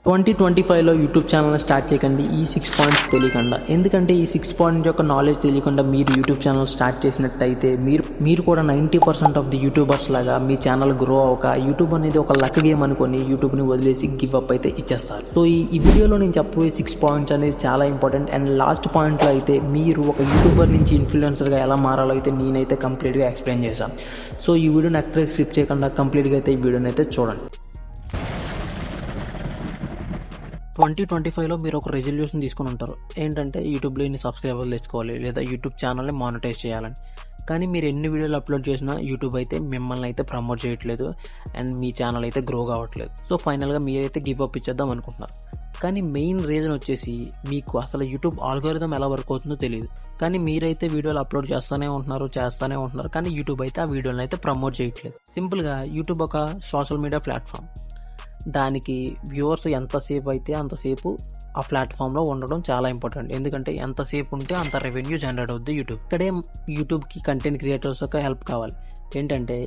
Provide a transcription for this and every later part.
2025లో YouTube channel start చేయకండి ఈ 6 points తెలియకుండా. ఎందుకంటే ఈ 6 పాయింట్ యొక్క నాలెడ్జ్ తెలియకుండా మీరు యూట్యూబ్ ఛానల్ స్టార్ట్ చేసినట్టయితే మీరు కూడా 90% ఆఫ్ ది యూట్యూబర్స్ లాగా మీ ఛానల్ గ్రో అవ్వక యూట్యూబ్ అనేది ఒక లక్ గేమ్ అనుకొని యూట్యూబ్ని వదిలేసి గివ్ అప్ అయితే ఇచ్చేస్తారు. సో ఈ వీడియోలో నేను చెప్పబోయే 6 పాయింట్స్ అనేది చాలా ఇంపార్టెంట్. అండ్ లాస్ట్ పాయింట్లో అయితే మీరు ఒక యూట్యూబర్ నుంచి ఇన్ఫ్లుయెన్సర్గా ఎలా మారాలో అయితే నేనైతే కంప్లీట్గా ఎక్స్ప్లెయిన్ చేశాను. సో ఈ వీడియోని ఎక్కడ స్కిప్ చేయకుండా కంప్లీట్గా అయితే ఈ వీడియోని అయితే చూడండి. 2025లో మీరు ఒక రెజల్యూషన్ తీసుకుని ఉంటారు. ఏంటంటే యూట్యూబ్లో ఇన్ని సబ్స్క్రైబర్లు తెచ్చుకోవాలి లేదా యూట్యూబ్ ఛానల్ని మానిటైజ్ చేయాలని. కానీ మీరు ఎన్ని వీడియోలు అప్లోడ్ చేసినా యూట్యూబ్ అయితే మిమ్మల్ని అయితే ప్రమోట్ చేయట్లేదు అండ్ మీ ఛానల్ అయితే గ్రో కావట్లేదు. సో ఫైనల్గా మీరైతే గివ్ అప్ ఇచ్చేద్దాం అనుకుంటున్నారు. కానీ మెయిన్ రీజన్ వచ్చేసి మీకు అసలు యూట్యూబ్ ఆల్గోరిథం ఎలా వర్క్ అవుతుందో తెలియదు. కానీ మీరైతే వీడియోలు అప్లోడ్ చేస్తూనే ఉంటున్నారు కానీ యూట్యూబ్ అయితే ఆ వీడియోని అయితే ప్రమోట్ చేయట్లేదు. సింపుల్గా యూట్యూబ్ ఒక సోషల్ మీడియా ప్లాట్ఫామ్. దానికి వ్యూవర్స్ ఎంతసేపు అయితే అంతసేపు ఆ ప్లాట్ఫామ్లో ఉండడం చాలా ఇంపార్టెంట్. ఎందుకంటే ఎంతసేపు ఉంటే అంత రెవెన్యూ జనరేట్ అవుద్ది యూట్యూబ్. ఇక్కడే యూట్యూబ్కి కంటెంట్ క్రియేటర్స్ యొక్క హెల్ప్ కావాలి. ఏంటంటే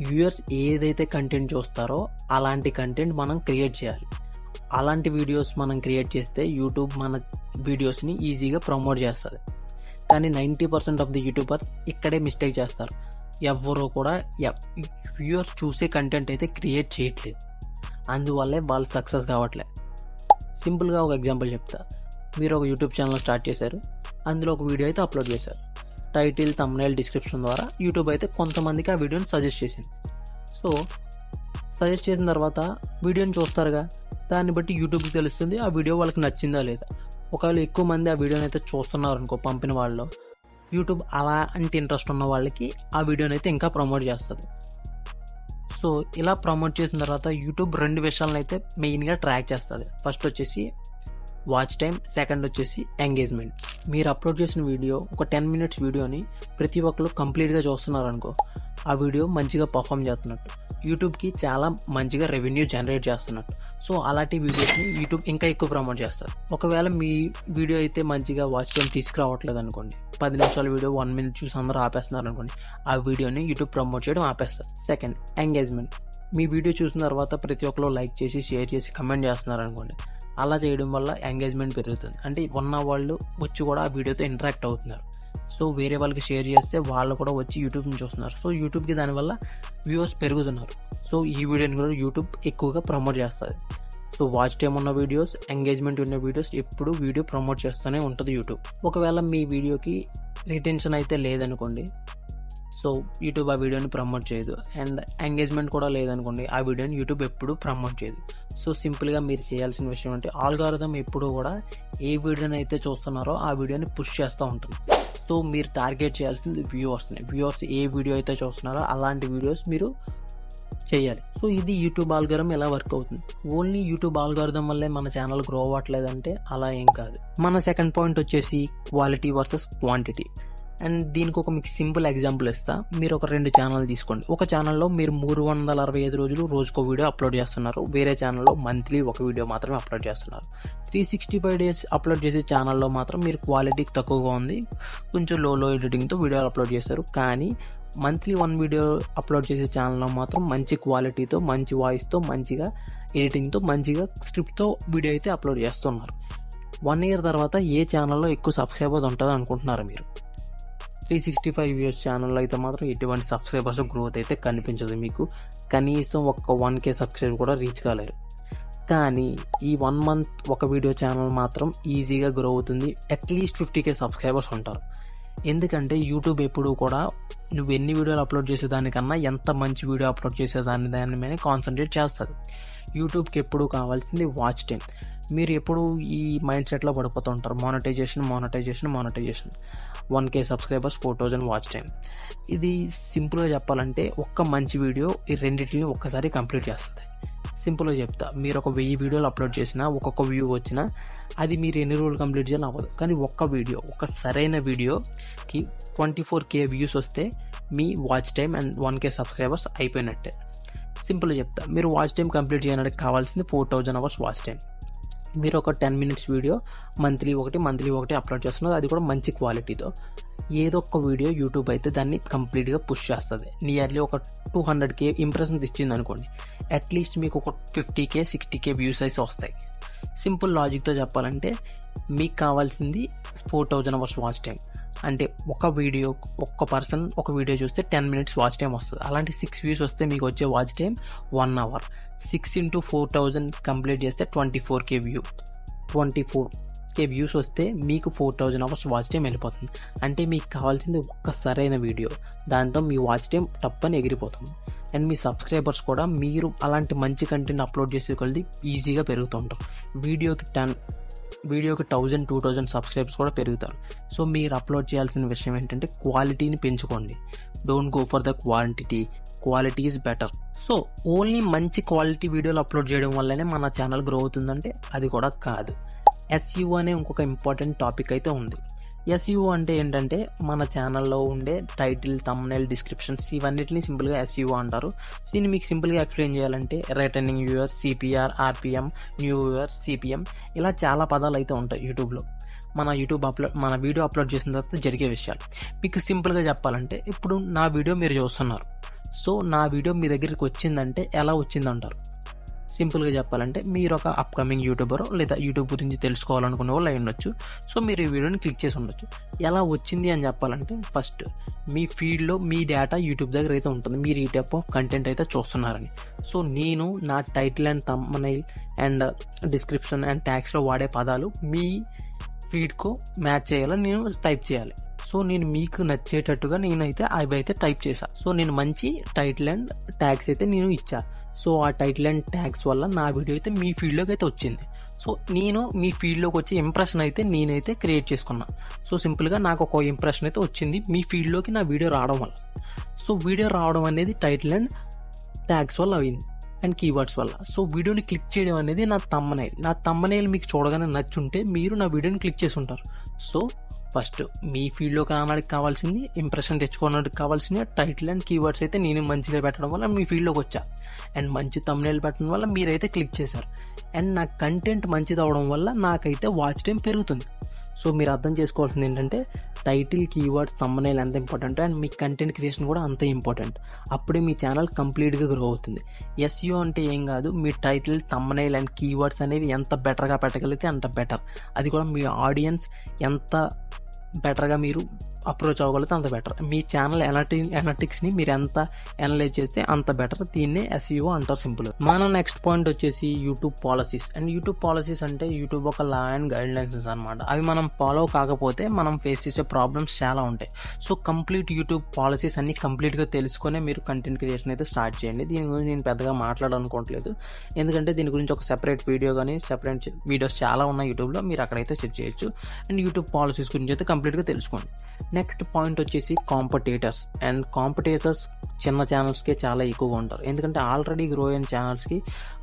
వ్యూవర్స్ ఏదైతే కంటెంట్ చూస్తారో అలాంటి కంటెంట్ మనం క్రియేట్ చేయాలి. అలాంటి వీడియోస్ మనం క్రియేట్ చేస్తే యూట్యూబ్ మన వీడియోస్ని ఈజీగా ప్రమోట్ చేస్తుంది. కానీ 90% ఆఫ్ ది యూట్యూబర్స్ ఇక్కడే మిస్టేక్ చేస్తారు. ఎవరో కూడా వ్యూవర్స్ చూసే కంటెంట్ అయితే క్రియేట్ చేయట్లేదు. అందువల్లే వాళ్ళు సక్సెస్ కావట్లేదు. సింపుల్గా ఒక ఎగ్జాంపుల్ చెప్తా. మీరు ఒక యూట్యూబ్ ఛానల్ స్టార్ట్ చేశారు, అందులో ఒక వీడియో అయితే అప్లోడ్ చేశారు. టైటిల్, థంబ్నెయిల్, డిస్క్రిప్షన్ ద్వారా యూట్యూబ్ అయితే కొంతమందికి ఆ వీడియోని సజెస్ట్ చేసింది. సో సజెస్ట్ చేసిన తర్వాత వీడియోని చూస్తారుగా, దాన్ని బట్టి యూట్యూబ్కి తెలుస్తుంది ఆ వీడియో వాళ్ళకి నచ్చిందా లేదా. ఒకవేళ ఎక్కువ మంది ఆ వీడియోని అయితే చూస్తున్నారు అనుకో పంపిన వాళ్ళు, యూట్యూబ్ అలాంటి ఇంట్రెస్ట్ ఉన్న వాళ్ళకి ఆ వీడియోని అయితే ఇంకా ప్రమోట్ చేస్తుంది. సో ఇలా ప్రమోట్ చేసిన తర్వాత యూట్యూబ్ 2 విషయాలను అయితే మెయిన్గా ట్రాక్ చేస్తుంది. ఫస్ట్ వచ్చేసి వాచ్ టైం, సెకండ్ వచ్చేసి ఎంగేజ్మెంట్. మీరు అప్లోడ్ చేసిన వీడియో ఒక 10 మినిట్స్ వీడియోని ప్రతి ఒక్కరు కంప్లీట్గా చూస్తున్నారు అనుకో, ఆ వీడియో మంచిగా పర్ఫామ్ చేస్తున్నట్టు, యూట్యూబ్కి చాలా మంచిగా రెవెన్యూ జనరేట్ చేస్తున్నట్టు. సో అలాంటి వీడియోస్ని యూట్యూబ్ ఇంకా ఎక్కువ ప్రమోట్ చేస్తారు. ఒకవేళ మీ వీడియో అయితే మంచిగా వాచ్ టైం తీసుకురావట్లేదు అనుకోండి, 10 నిమిషాల వీడియో 1 మినిట్ చూసి అందరూ ఆపేస్తున్నారు అనుకోండి, ఆ వీడియోని యూట్యూబ్ ప్రమోట్ చేయడం ఆపేస్తారు. Second engagement. మీ వీడియో చూసిన తర్వాత ప్రతి ఒక్కరు లైక్ చేసి, షేర్ చేసి, కమెంట్ చేస్తున్నారు అనుకోండి, అలా చేయడం వల్ల ఎంగేజ్మెంట్ పెరుగుతుంది. అంటే ఉన్న వాళ్ళు వచ్చి కూడా ఆ వీడియోతో ఇంటరాక్ట్ అవుతున్నారు. సో వేరే వాళ్ళకి షేర్ చేస్తే వాళ్ళు కూడా వచ్చి యూట్యూబ్ని చూస్తున్నారు. సో యూట్యూబ్కి దానివల్ల వ్యూవర్స్ పెరుగుతున్నారు. సో ఈ వీడియోని కూడా యూట్యూబ్ ఎక్కువగా ప్రమోట్ చేస్తుంది. సో వాచ్ టైం ఉన్న వీడియోస్, ఎంగేజ్మెంట్ ఉన్న వీడియోస్ ఎప్పుడు వీడియో ప్రమోట్ చేస్తూనే ఉంటుంది యూట్యూబ్. ఒకవేళ మీ వీడియోకి రిటెన్షన్ అయితే లేదనుకోండి, సో యూట్యూబ్ ఆ వీడియోని ప్రమోట్ చేయదు. అండ్ ఎంగేజ్మెంట్ కూడా లేదనుకోండి, ఆ వీడియోని యూట్యూబ్ ఎప్పుడు ప్రమోట్ చేయదు. సో సింపుల్గా మీరు చేయాల్సిన విషయం అంటే ఆల్గారిథం ఎప్పుడు కూడా ఏ వీడియోని అయితే చూస్తున్నారో ఆ వీడియోని పుష్ చేస్తూ ఉంటుంది. సో మీరు టార్గెట్ చేయాల్సింది వ్యూవర్స్ ఏ వీడియో అయితే చూస్తున్నారో అలాంటి వీడియోస్ మీరు చేయాలి. సో ఇది యూట్యూబ్ ఆల్గారిథం ఎలా వర్క్ అవుతుంది. ఓన్లీ యూట్యూబ్ ఆల్గారిథం వల్లే మన ఛానల్ గ్రో అవ్వట్లేదంటే అలా ఏం కాదు. మన సెకండ్ పాయింట్ వచ్చేసి క్వాలిటీ వర్సెస్ క్వాంటిటీ. అండ్ దీనికి ఒక మీకు సింపుల్ ఎగ్జాంపుల్ ఇస్తా. మీరు ఒక 2 ఛానల్ తీసుకోండి. ఒక ఛానల్లో మీరు 365 రోజులు రోజుకో వీడియో అప్లోడ్ చేస్తున్నారు. వేరే ఛానల్లో మంత్లీ ఒక వీడియో మాత్రమే అప్లోడ్ చేస్తున్నారు. 365 డేస్ అప్లోడ్ చేసే ఛానల్లో మాత్రం మీరు క్వాలిటీ తక్కువగా ఉంది, కొంచెం లో ఎడిటింగ్తో వీడియోలు అప్లోడ్ చేస్తారు. కానీ మంత్లీ 1 వీడియో అప్లోడ్ చేసే ఛానల్లో మాత్రం మంచి క్వాలిటీతో, మంచి వాయిస్తో, మంచిగా ఎడిటింగ్తో, మంచిగా స్క్రిప్ట్తో వీడియో అయితే అప్లోడ్ చేస్తున్నారు. 1 ఇయర్ తర్వాత ఏ ఛానల్లో ఎక్కువ సబ్స్క్రైబర్స్ ఉంటుంది అనుకుంటున్నారు మీరు? 365 వ్యూస్ ఛానల్లో అయితే మాత్రం ఎటువంటి సబ్స్క్రైబర్స్ గ్రోత్ అయితే కనిపించదు. మీకు కనీసం ఒక 1K సబ్స్క్రైబర్ కూడా రీచ్ కాలేరు. కానీ ఈ 1 మంత్ ఒక వీడియో ఛానల్ మాత్రం ఈజీగా గ్రో అవుతుంది. అట్లీస్ట్ 50K సబ్స్క్రైబర్స్ ఉంటారు. ఎందుకంటే యూట్యూబ్ ఎప్పుడు కూడా నువ్వు ఎన్ని వీడియోలు అప్లోడ్ చేసేదానికన్నా ఎంత మంచి వీడియో అప్లోడ్ దాని మీద కాన్సన్ట్రేట్ చేస్తుంది. యూట్యూబ్కి ఎప్పుడు కావాల్సింది వాచ్ టైం. మీరు ఎప్పుడు ఈ మైండ్ సెట్లో పడిపోతూ ఉంటారు, monetisation 1K subscribers, 4000 watch time. ఇది సింపుల్గా చెప్పాలంటే ఒక్క మంచి వీడియో ఈ రెండింటిని ఒక్కసారి కంప్లీట్ చేస్తుంది. సింపుల్గా చెప్తా, మీరు ఒక 1000 వీడియోలు అప్లోడ్ చేసినా, ఒక్కొక్క వ్యూ వచ్చినా అది మీరు ఎన్ని రోజులు కంప్లీట్ చేయాలని అవ్వదు. కానీ ఒక సరైన వీడియోకి 24K వ్యూస్ వస్తే మీ watch time and 1K subscribers అయిపోయినట్టే. సింపుల్గా చెప్తా, మీరు వాచ్ టైం కంప్లీట్ చేయడానికి కావాల్సింది 4000 అవర్స్ వాచ్ టైం. మీరు ఒక 10 మినిట్స్ వీడియో మంత్లీ ఒకటి అప్లోడ్ చేస్తున్నారు, అది కూడా మంచి క్వాలిటీతో. ఏదో ఒక వీడియో యూట్యూబ్ అయితే దాన్ని కంప్లీట్గా పుష్ చేస్తుంది. నియర్లీ ఒక 200K ఇంప్రెషన్స్ ఇచ్చింది అనుకోండి, అట్లీస్ట్ మీకు ఒక 50K 60K వ్యూస్ అయితే వస్తాయి. సింపుల్ లాజిక్తో చెప్పాలంటే మీకు కావాల్సింది 4000 అవర్స్ వాచ్ టైం. అంటే ఒక్క పర్సన్ ఒక వీడియో చూస్తే 10 minutes వాచ్ టైం వస్తుంది. అలాంటి 6 views వస్తే మీకు వచ్చే watch time 1 hour. 6 into 4000 complete చేస్తే 24K వ్యూస్ వస్తే మీకు 4000 అవర్స్ వాచ్ టైం వెళ్ళిపోతుంది. అంటే మీకు కావాల్సింది ఒక్క సరైన వీడియో, దాంతో మీ వాచ్ టైం టప్పని ఎగిరిపోతుంది. అండ్ మీ సబ్స్క్రైబర్స్ కూడా మీరు అలాంటి మంచి కంటెంట్ అప్లోడ్ చేసే కొద్దీ ఈజీగా పెరుగుతుంటారు. వీడియోకి 1000, 2000 సబ్స్క్రైబర్స్ కూడా పెరుగుతారు. సో మీరు అప్లోడ్ చేయాల్సిన విషయం ఏంటంటే క్వాలిటీని పెంచుకోండి. Don't go for the quality is better. So only మంచి క్వాలిటీ వీడియోలు అప్లోడ్ చేయడం వల్లనే మన ఛానల్ గ్రో అవుతుందంటే అది కూడా కాదు. SEO అనే ఇంకొక ఇంపార్టెంట్ టాపిక్ అయితే ఉంది. SEO అంటే ఏంటంటే మన ఛానల్లో ఉండే టైటిల్, థంబ్నెయిల్, డిస్క్రిప్షన్స్ ఇవన్నిటిని సింపుల్గా SEO అంటారు. దీన్ని మీకు సింపుల్గా ఎక్స్ప్లెయిన్ చేయాలంటే returning viewers, CPR, RPM, new viewers, CPM, ఇలా చాలా పదాలు అయితే ఉంటాయి యూట్యూబ్లో. మన వీడియో అప్లోడ్ చేసిన తర్వాత జరిగే విషయాలు మీకు సింపుల్గా చెప్పాలంటే, ఇప్పుడు నా వీడియో మీరు చూస్తున్నారు. సో నా వీడియో మీ దగ్గరికి వచ్చిందంటే ఎలా వచ్చిందంటారు? సింపుల్గా చెప్పాలంటే మీరు ఒక అప్కమింగ్ యూట్యూబర్ లేదా యూట్యూబ్ గురించి తెలుసుకోవాలనుకునే వాళ్ళు అయి ఉండొచ్చు. సో మీరు ఈ వీడియోని క్లిక్ చేసి ఉండొచ్చు. ఎలా వచ్చింది అని చెప్పాలంటే, ఫస్ట్ మీ ఫీడ్లో మీ డేటా యూట్యూబ్ దగ్గర అయితే ఉంటుంది, మీరు ఈ టైప్ ఆఫ్ కంటెంట్ అయితే చూస్తున్నారని. సో నేను నా title and thumbnail and description and ట్యాగ్స్లో వాడే పదాలు మీ ఫీడ్కు మ్యాచ్ చేయాలని నేను టైప్ చేయాలి. సో నేను మీకు నచ్చేటట్టుగా నేనైతే అవి అయితే టైప్ చేశాను. సో నేను మంచి టైటిల్ అండ్ ట్యాగ్స్ అయితే నేను ఇచ్చా. సో ఆ టైటిల్ అండ్ ట్యాగ్స్ వల్ల నా వీడియో అయితే మీ ఫీల్డ్లోకి అయితే వచ్చింది. సో నేను మీ ఫీల్డ్లోకి వచ్చే ఇంప్రెషన్ అయితే నేనైతే క్రియేట్ చేసుకున్నాను. సో సింపుల్గా నాకు ఒక ఇంప్రెషన్ అయితే వచ్చింది మీ ఫీల్డ్లోకి నా వీడియో రావడం వల్ల. సో వీడియో రావడం అనేది టైటిల్ అండ్ ట్యాగ్స్ వల్ల అయింది అండ్ కీవర్డ్స్ వల్ల. సో వీడియోని క్లిక్ చేయడం అనేది నా థంబ్నెయిల్ మీకు చూడగానే నచ్చుంటే మీరు నా వీడియోని క్లిక్ చేసి ఉంటారు. సో ఫస్ట్ మీ ఫీల్డ్లోకి రావడానికి కావాల్సింది, ఇంప్రెషన్ తెచ్చుకోవడానికి కావాల్సిన టైటిల్ అండ్ కీవర్డ్స్ అయితే నేను మంచిగా పెట్టడం వల్ల మీ ఫీల్డ్లోకి వచ్చా. అండ్ మంచి థంబ్నెయిల్ పెట్టడం వల్ల మీరైతే క్లిక్ చేశారు. అండ్ నా కంటెంట్ మంచిది అవడం వల్ల నాకైతే వాచ్ టైం పెరుగుతుంది. సో మీరు అర్థం చేసుకోవాల్సింది ఏంటంటే టైటిల్, కీవర్డ్స్, థంబ్నెయిల్ ఎంత important and me content creation కూడా అంతే ఇంపార్టెంట్. అప్పుడే మీ ఛానల్ కంప్లీట్గా గ్రో అవుతుంది. SEO అంటే ఏం కాదు, మీ టైటిల్, థంబ్నెయిల్ అండ్ కీవర్డ్స్ అనేవి ఎంత బెటర్గా పెట్టగలిగితే అంత బెటర్. అది కూడా మీ ఆడియన్స్ ఎంత బెటర్గా మీరు అప్రోచ్ అవ్వగలిగితే అంత బెటర్. మీ ఛానల్ ఎనాలిటిక్స్ని మీరు ఎంత అనలైజ్ చేస్తే అంత బెటర్. దీన్నే SEO అంటారు సింపుల్. మన నెక్స్ట్ పాయింట్ వచ్చేసి YouTube policies. And YouTube policies అంటే యూట్యూబ్ ఒక లా అండ్ గైడ్ లైన్స్ అనమాట. అవి మనం ఫాలో కాకపోతే మనం ఫేస్ చేసే ప్రాబ్లమ్స్ చాలా ఉంటాయి. సో కంప్లీట్ యూట్యూబ్ పాలసీస్ అన్ని కంప్లీట్గా తెలుసుకునే మీరు కంటెంట్ క్రియేషన్ అయితే స్టార్ట్ చేయండి. దీని గురించి నేను పెద్దగా మాట్లాడాలనుకోవట్లేదు, ఎందుకంటే దీని గురించి ఒక సెపరేట్ వీడియో కానీ సెపరేట్ వీడియోస్ చాలా ఉన్నాయి యూట్యూబ్లో, మీరు అక్కడైతే సెర్చ్ చేయొచ్చు. అండ్ యూట్యూబ్ పాలసీస్ గురించి అయితే కంప్లీట్గా తెలుసుకోండి. నెక్స్ట్ పాయింట్ వచ్చేసి కాంపిటీటర్స్. అండ్ కాంపిటీటర్స్ చిన్న ఛానల్స్కే చాలా ఎక్కువగా ఉంటారు, ఎందుకంటే ఆల్రెడీ గ్రో అయిన ఛానల్స్కి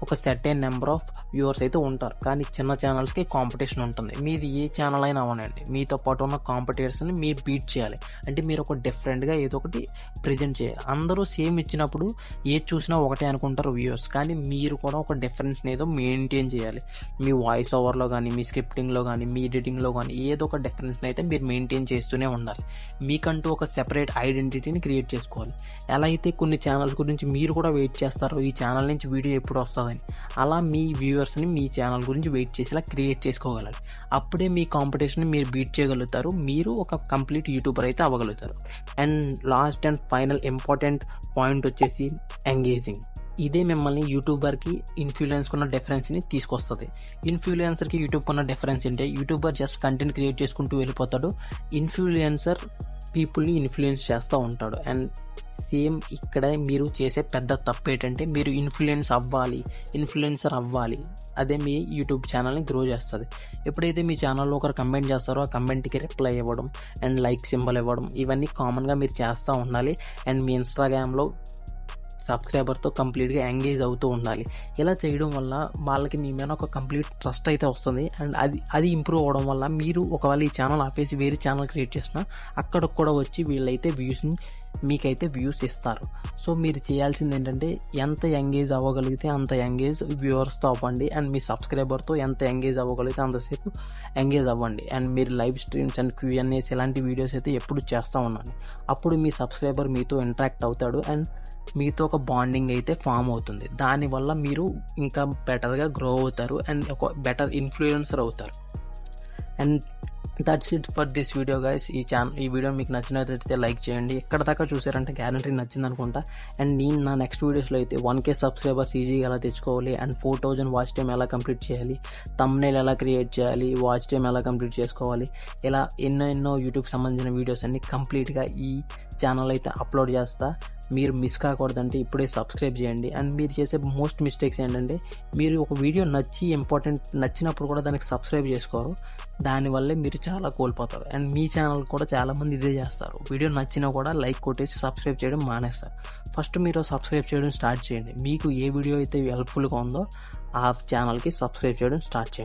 ఒక సర్టెన్ నెంబర్ ఆఫ్ వ్యూవర్స్ అయితే ఉంటారు. కానీ చిన్న ఛానల్స్కి కాంపిటీషన్ ఉంటుంది. మీది ఏ ఛానల్ అయినా అవనండి, మీతో పాటు ఉన్న కాంపిటీటర్స్ని మీరు బీట్ చేయాలి. అంటే మీరు ఒక డిఫరెంట్గా ఏదో ఒకటి ప్రజెంట్ చేయాలి. అందరూ సేమ్ ఇచ్చినప్పుడు ఏది చూసినా ఒకటే అనుకుంటారు వ్యూవర్స్, కానీ మీరు కూడా ఒక డిఫరెన్స్ని ఏదో మెయింటైన్ చేయాలి. మీ వాయిస్ ఓవర్లో కానీ, మీ స్క్రిప్టింగ్లో కానీ, మీ ఎడిటింగ్లో కానీ ఏదో ఒక డిఫరెన్స్ని అయితే మీరు మెయింటైన్ చేస్తూనే ఉండాలి. మీకంటూ ఒక సెపరేట్ ఐడెంటిటీని క్రియేట్ చేసుకోవాలి. ఎలా అయితే కొన్ని ఛానల్స్ గురించి మీరు కూడా వెయిట్ చేస్తారో ఈ ఛానల్ నుంచి వీడియో ఎప్పుడు వస్తుందని, అలా మీ వ్యూవర్స్ని మీ ఛానల్ గురించి వెయిట్ చేసేలా క్రియేట్ చేసుకోగలరు. అప్పుడే మీ కాంపిటీషన్ని మీరు బీట్ చేయగలుగుతారు, మీరు ఒక కంప్లీట్ యూట్యూబర్ అయితే అవ్వగలుగుతారు. And last and final important point వచ్చేసి ఎంగేజింగ్. ఇదే మిమ్మల్ని యూట్యూబర్కి ఇన్ఫ్లుయెన్స్కి ఉన్న డిఫరెన్స్ని తీసుకొస్తుంది. ఇన్ఫ్లుయెన్సర్కి యూట్యూబ్కి ఉన్న డిఫరెన్స్ ఏంటంటే, యూట్యూబర్ జస్ట్ కంటెంట్ క్రియేట్ చేసుకుంటూ వెళ్ళిపోతాడు, ఇన్ఫ్లుయెన్సర్ పీపుల్ని ఇన్ఫ్లుయెన్స్ చేస్తూ ఉంటాడు. అండ్ సేమ్ ఇక్కడ మీరు చేసే పెద్ద తప్పు ఏంటంటే, మీరు ఇన్ఫ్లుయెన్సర్ అవ్వాలి, అదే మీ యూట్యూబ్ ఛానల్ని గ్రో చేస్తుంది. ఎప్పుడైతే మీ ఛానల్లో ఒకరు కమెంట్ చేస్తారో ఆ కమెంట్కి రిప్లై ఇవ్వడం అండ్ లైక్ సింబల్ ఇవ్వడం ఇవన్నీ కామన్గా మీరు చేస్తూ ఉండాలి. అండ్ మీ ఇన్స్టాగ్రామ్లో సబ్స్క్రైబర్తో కంప్లీట్గా ఎంగేజ్ అవుతూ ఉండాలి. ఇలా చేయడం వల్ల వాళ్ళకి మీ మీద ఒక కంప్లీట్ ట్రస్ట్ అయితే వస్తుంది. అండ్ అది ఇంప్రూవ్ అవ్వడం వల్ల మీరు ఒకవేళ ఈ ఛానల్ ఆపేసి వేరే ఛానల్ క్రియేట్ చేసినా అక్కడికి కూడా వచ్చి వీళ్ళైతే వ్యూస్ని మీకైతే వ్యూస్ ఇస్తారు. సో మీరు చేయాల్సింది ఏంటంటే ఎంత ఎంగేజ్ అవ్వగలిగితే అంత ఎంగేజ్ వ్యూవర్స్తో అవ్వండి, అండ్ మీ సబ్స్క్రైబర్తో ఎంత ఎంగేజ్ అవ్వగలిగితే అంతసేపు ఎంగేజ్ అవ్వండి. అండ్ మీరు లైవ్ స్ట్రీమ్స్ అండ్ Q&As ఇలాంటి వీడియోస్ అయితే ఎప్పుడు చేస్తూ ఉండండి. అప్పుడు మీ సబ్స్క్రైబర్ మీతో ఇంటరాక్ట్ అవుతాడు అండ్ మీతో ఒక బాండింగ్ అయితే ఫామ్ అవుతుంది. దానివల్ల మీరు ఇంకా బెటర్గా గ్రో అవుతారు అండ్ ఒక బెటర్ ఇన్ఫ్లుయెన్సర్ అవుతారు. And that's it for this video guys. ఈ వీడియో మీకు నచ్చినట్లయితే లైక్ చేయండి. ఎక్కడ దాకా చూసారంటే గ్యారంటీ నచ్చింది అనుకుంటా. అండ్ నేను నా నెక్స్ట్ వీడియోస్లో అయితే 1K సబ్స్క్రైబర్స్ ఈజీగా ఎలా తెచ్చుకోవాలి, అండ్ 4000 వాచ్ టైం ఎలా కంప్లీట్ చేయాలి, థంబ్నెయిల్ ఎలా క్రియేట్ చేయాలి, వాచ్ టైం ఎలా కంప్లీట్ చేసుకోవాలి, ఇలా ఎన్నో యూట్యూబ్ సంబంధించిన వీడియోస్ అన్ని కంప్లీట్గా ఈ ఛానల్ అయితే అప్లోడ్ చేస్తా. మీరు మిస్ కాకూడదంటే ఇప్పుడే సబ్స్క్రైబ్ చేయండి. అండ్ మీరు చేసే మోస్ట్ మిస్టేక్స్ ఏంటంటే మీరు ఒక వీడియో నచ్చినప్పుడు కూడా దానికి సబ్స్క్రైబ్ చేసుకోరు. దానివల్లే మీరు చాలా కోల్పోతారు. అండ్ మీ ఛానల్ కూడా చాలామంది ఇదే చేస్తారు. వీడియో నచ్చినా కూడా లైక్ కొట్టేసి సబ్స్క్రైబ్ చేయడం మానేస్తారు. ఫస్ట్ మీరు సబ్స్క్రైబ్ చేయడం స్టార్ట్ చేయండి. మీకు ఏ వీడియో అయితే హెల్ప్ఫుల్గా ఉందో ఆ ఛానల్కి సబ్స్క్రైబ్ చేయడం స్టార్ట్ చేయండి.